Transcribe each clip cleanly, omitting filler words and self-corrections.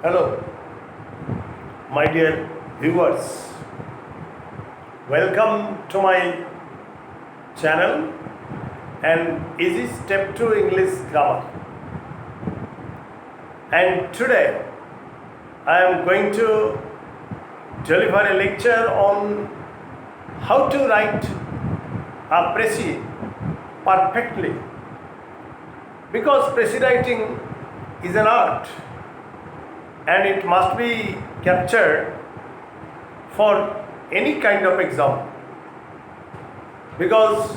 Hello, my dear viewers. Welcome to my channel and Easy Step to English Grammar. And today I am going to deliver a lecture on how to write a Precis perfectly, because Precis writing is an art and it must be captured for any kind of exam, because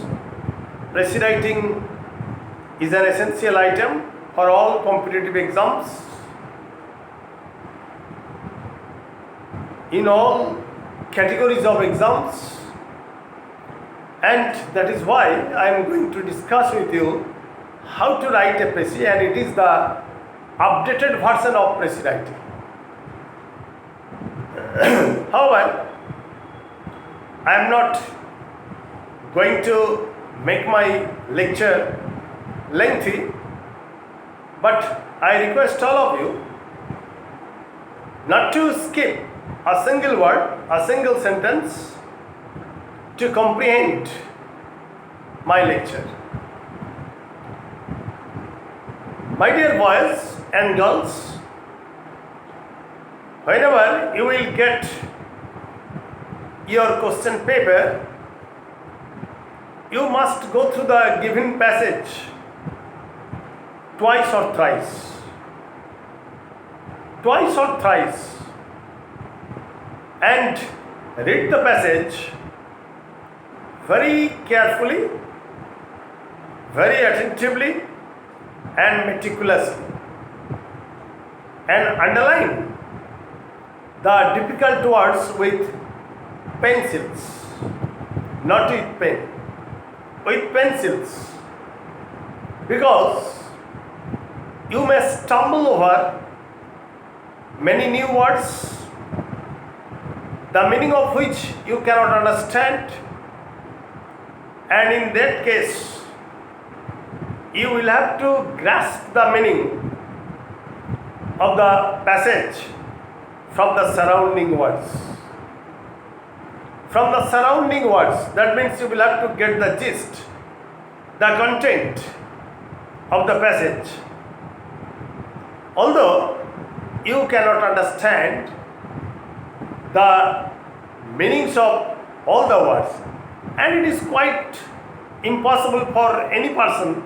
Precis writing is an essential item for all competitive exams in all categories of exams, and that is why I am going to discuss with you how to write a Precis, and it is the updated version of Precis writing. However, I am not going to make my lecture lengthy, but I request all of you not to skip a single word, a single sentence to comprehend my lecture. My dear boys and girls, whenever you will get your question paper, you must go through the given passage twice or thrice. Twice or thrice, and read the passage very carefully, very attentively, and meticulously, and underline the difficult words with pencils, not with pen, with pencils, because you may stumble over many new words, the meaning of which you cannot understand, and in that case you will have to grasp the meaning of the passage from the surrounding words. From the surrounding words, that means you will have to get the gist, the content of the passage. Although you cannot understand the meanings of all the words, and it is quite impossible for any person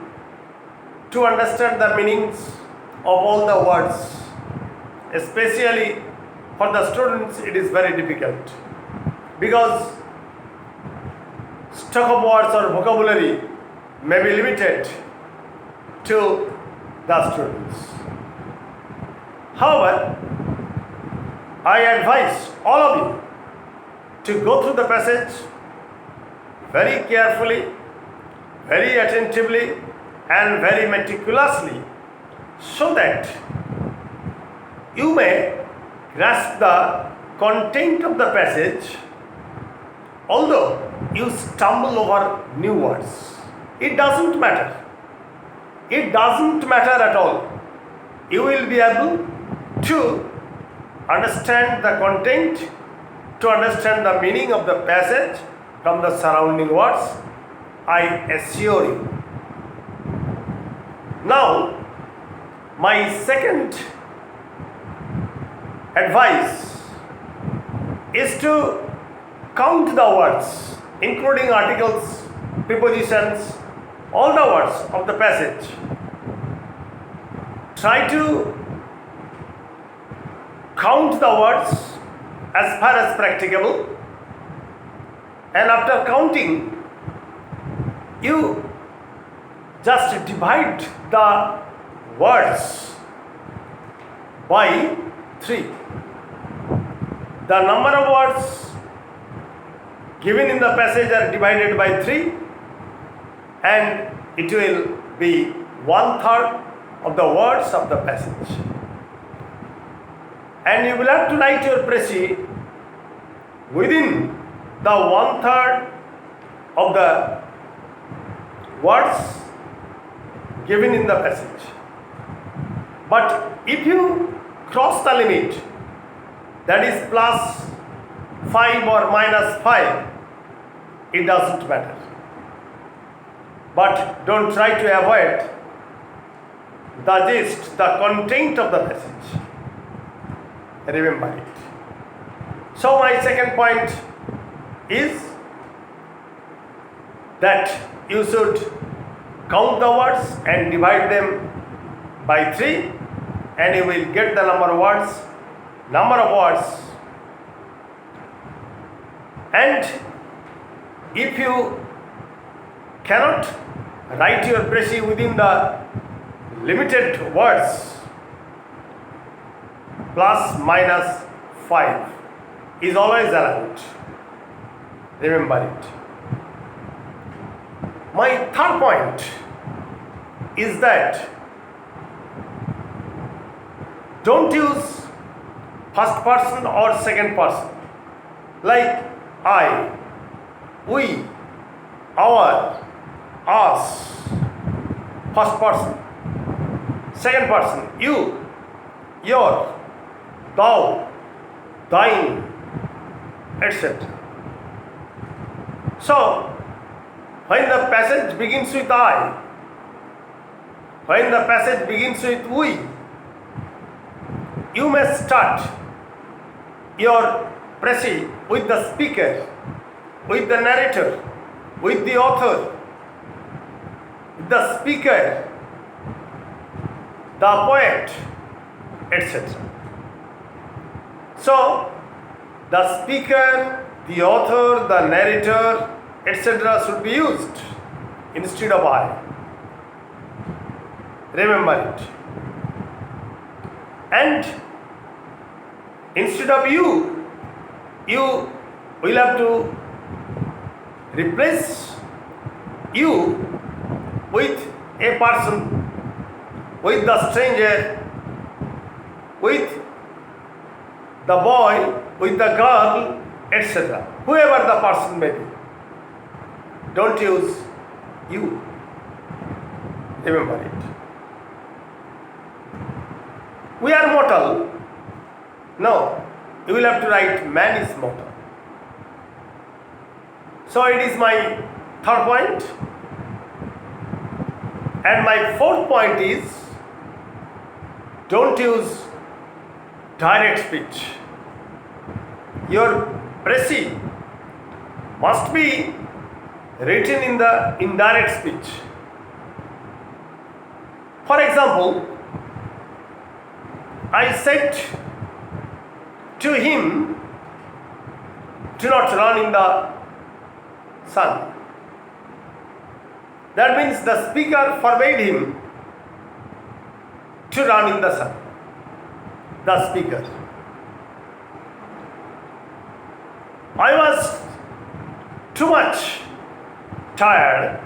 to understand the meanings of all the words, especially for the students it is very difficult, because stock of words or vocabulary may be limited to the students. However, I advise all of you to go through the passage very carefully, very attentively, and very meticulously, so that you may grasp the content of the passage, although you stumble over new words. It doesn't matter. It doesn't matter at all. You will be able to understand the content, to understand the meaning of the passage from the surrounding words, I assure you. Now, my second advice is to count the words, including articles, prepositions, all the words of the passage. Try to count the words as far as practicable, and after counting, you just divide the words by 3. The number of words given in the passage are divided by 3, and it will be 1/3 of the words of the passage. And you will have to write your Precis within the 1/3 of the words given in the passage. But if you cross the limit, that is plus 5 or minus 5, it doesn't matter. But don't try to avoid the gist, the content of the message. Remember it. So my second point is that you should count the words and divide them by 3, and you will get the number of words. And if you cannot write your precis within the limited words, plus minus 5 is always allowed. Remember it. My third point is that don't use first person or second person like I, we, our, us. First person. Second person, you, your, thou, thine, etc. So, when the passage begins with I, when the passage begins with we, you may start your precis with the speaker, with the narrator, with the author, the speaker, the poet, etc. So, the speaker, the author, the narrator, etc. should be used instead of I. Remember it. And instead of you will have to replace you with a person, with the stranger, with the boy, with the girl, etc. Whoever the person may be. Don't use you. Remember it. We are mortal. No, you will have to write man is mortal. So it is my third point. And my fourth point is don't use direct speech. Your precis must be written in the indirect speech. For example, I said to him, do not run in the sun. That means the speaker forbade him to run in the sun. The speaker. I was too much tired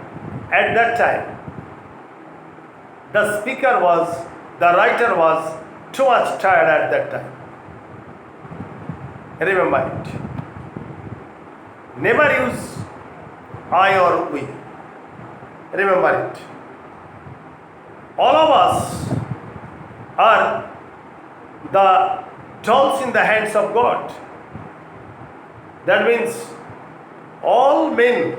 at that time. The writer was too much tired at that time. Remember it. Never use I or we. Remember it. All of us are the tools in the hands of God. That means all men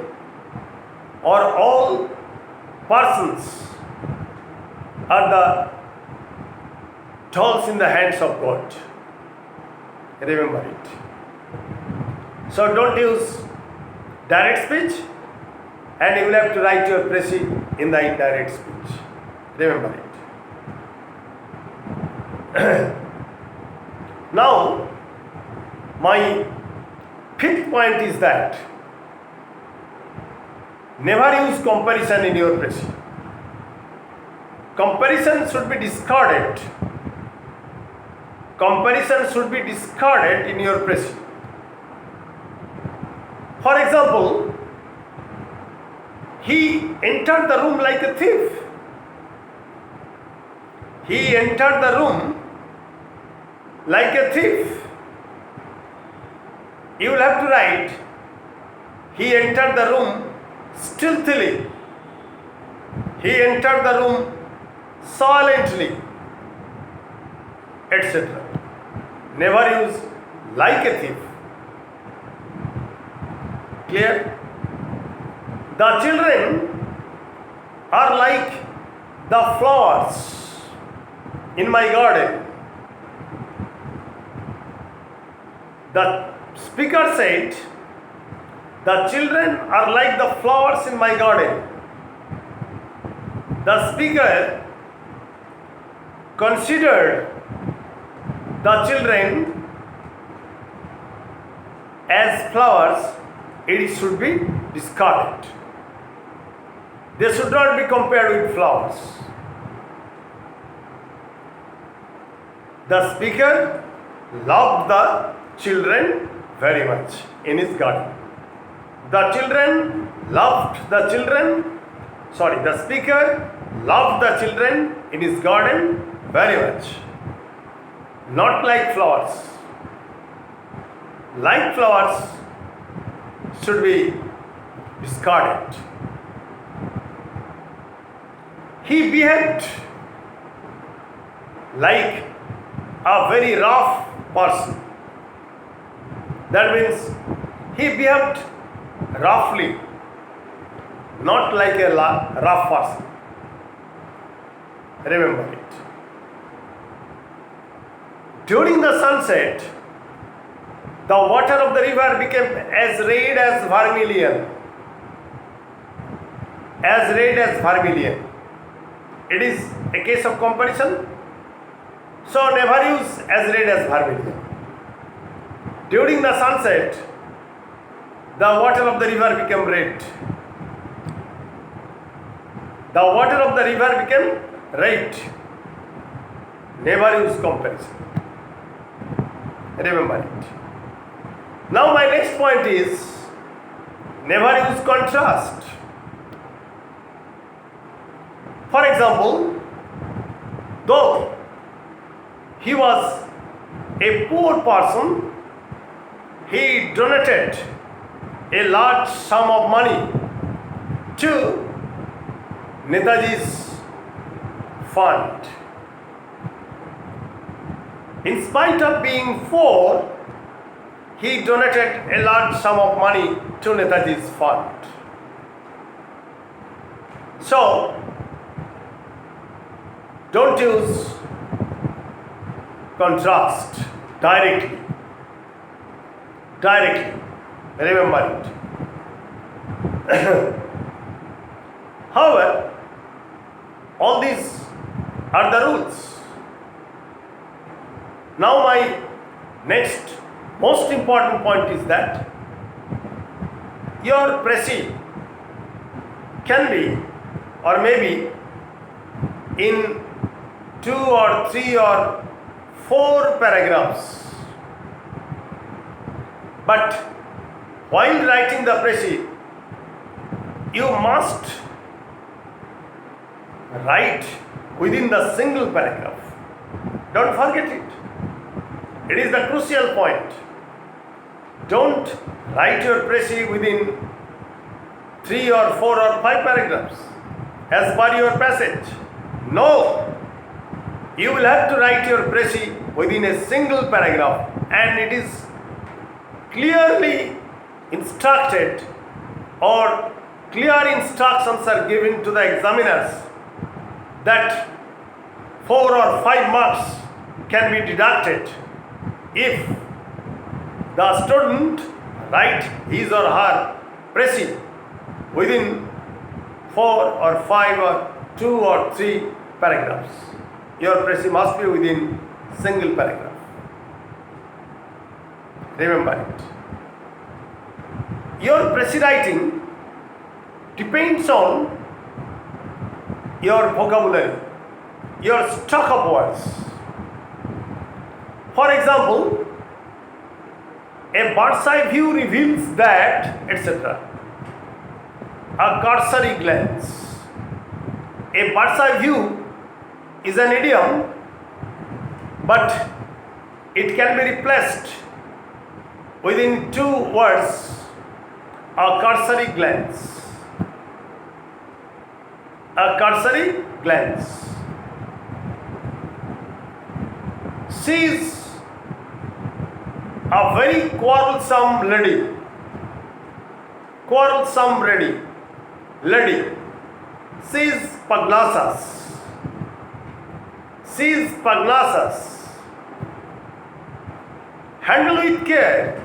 or all persons are the tools in the hands of God. Remember it. So don't use direct speech, and you will have to write your precis in the indirect speech. Remember it. Now, my fifth point is that never use comparison in your precis. Comparison should be discarded. Comparison should be discarded in your precis. For example, he entered the room like a thief. He entered the room like a thief. You will have to write, he entered the room stealthily. He entered the room silently, etc. Never use like a thief. Clear? The children are like the flowers in my garden. The speaker said, the children are like the flowers in my garden. The speaker considered the children as flowers, it should be discarded. They should not be compared with flowers. The speaker loved the children very much in his garden. The speaker loved the children in his garden very much. Not like flowers. Like flowers should be discarded. He behaved like a very rough person. That means he behaved roughly, not like a rough person. Remember it. During the sunset, the water of the river became as red as vermilion. As red as vermilion. It is a case of comparison. So never use as red as vermilion. During the sunset, the water of the river became red. The water of the river became red. Never use comparison. Remember it. Now my next point is, never use contrast. For example, though he was a poor person, he donated a large sum of money to Netaji's fund. In spite of being poor, he donated a large sum of money to Netaji's fund. So, don't use contrast directly. Remember it. However, all these are the rules. Now my next most important point is that your précis can be or maybe in 2 or 3 or 4 paragraphs. But while writing the précis, you must write within the single paragraph. Don't forget it. It is the crucial point. Don't write your précis within 3 or 4 or 5 paragraphs as per your passage. No. You will have to write your précis within a single paragraph, and it is clearly instructed or clear instructions are given to the examiners that 4 or 5 marks can be deducted if the student write his or her précis within 4 or 5 or 2 or 3 paragraphs. Your précis must be within single paragraph. Remember it. Your précis writing depends on your vocabulary, your stock of words. For example, a bird's eye view reveals that, etc. A cursory glance. A bird's eye view is an idiom, but it can be replaced within 2 words, a cursory glance. A cursory glance. She is a very quarrelsome lady. Quarrelsome lady. She is pugnacious. She is pugnacious. Handle with care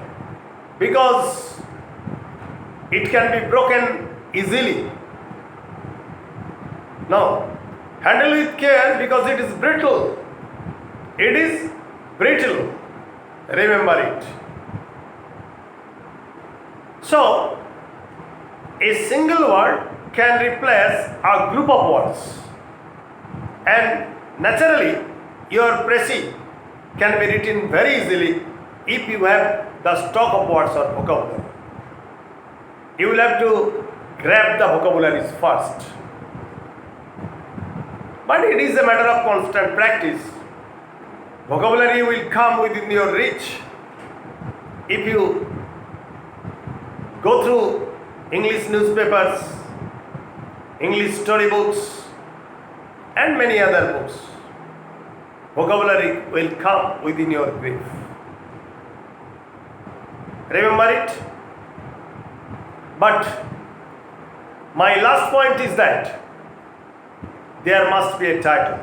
because it can be broken easily. Now, handle with care because it is brittle. It is brittle. Remember it. So, a single word can replace a group of words. And naturally, your Precis can be written very easily if you have the stock of words or vocabulary. You will have to grab the vocabularies first. But it is a matter of constant practice. Vocabulary will come within your reach if you go through English newspapers, English storybooks, and many other books. Vocabulary will come within your grip. Remember it? But my last point is that there must be a title.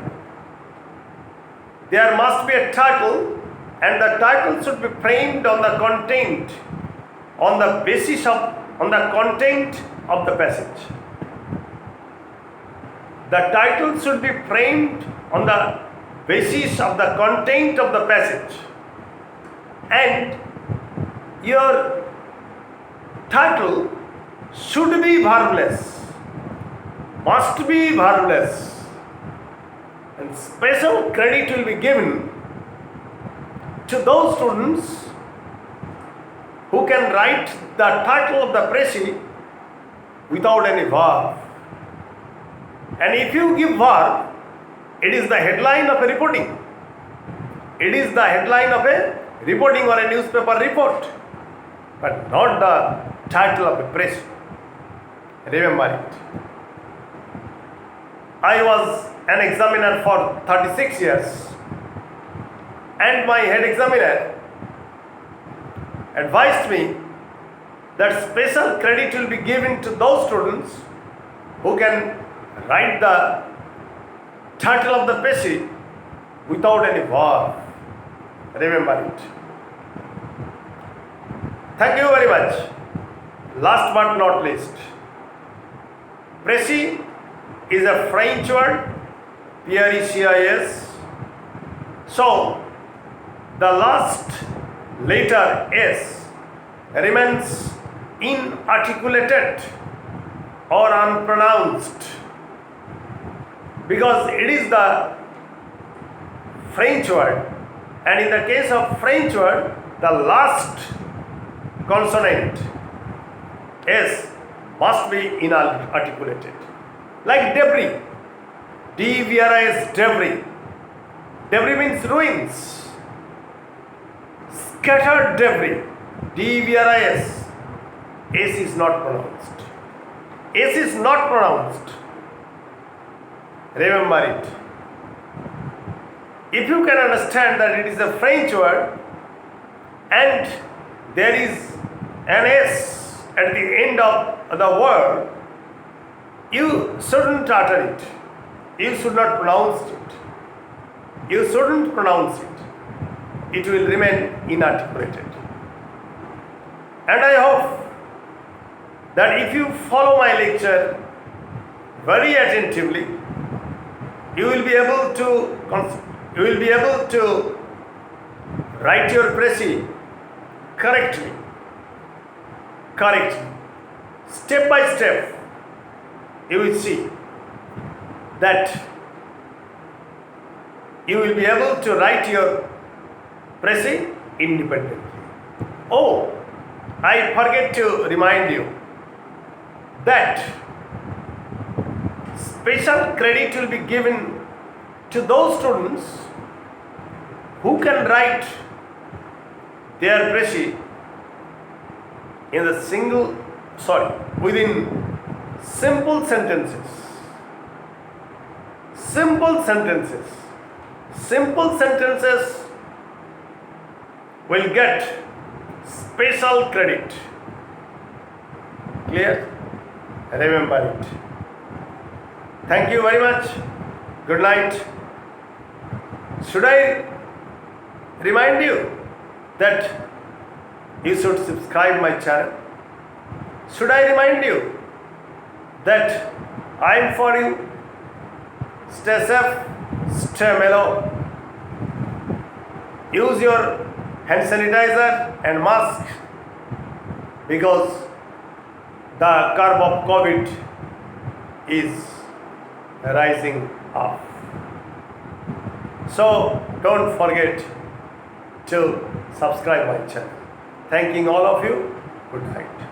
There must be a title, and the title should be framed on the content, on the content of the passage. The title should be framed on the basis of the content of the passage, and your title should be verbless, must be verbless, and special credit will be given to those students who can write the title of the Precis without any verb. And if you give verb, it is the headline of a reporting. It is the headline of a reporting or a newspaper report, but not the title of a Precis. Remember it. I was an examiner for 36 years, and my head examiner advised me that special credit will be given to those students who can write the title of the Precis without any verb. Remember it. Thank you very much. Last but not least, Precis is a French word, Precis. So, the last letter S remains inarticulated or unpronounced because it is the French word, and in the case of French word, the last consonant S must be inarticulated. Like debris, D-E-B-R-I-S, debris. Debris means ruins. Scattered debris, D-E-B-R-I-S. S is not pronounced. S is not pronounced. Remember it. If you can understand that it is a French word and there is an S at the end of the word, you shouldn't utter it. You should not pronounce it. You shouldn't pronounce it. It will remain inarticulated. And I hope that if you follow my lecture very attentively, you will be able to write your Precis correctly. Step by step, you will see that you will be able to write your Precis independently. Oh, I forget to remind you that special credit will be given to those students who can write their Precis within simple sentences. Simple sentences will get special credit. Clear? Remember it. Thank you very much. Good night. Should I remind you that you should subscribe my channel? Should I remind you that I am for you? Stay safe, stay mellow. Use your hand sanitizer and mask because the curve of COVID is rising up. So don't forget to subscribe my channel. Thanking all of you. Good night.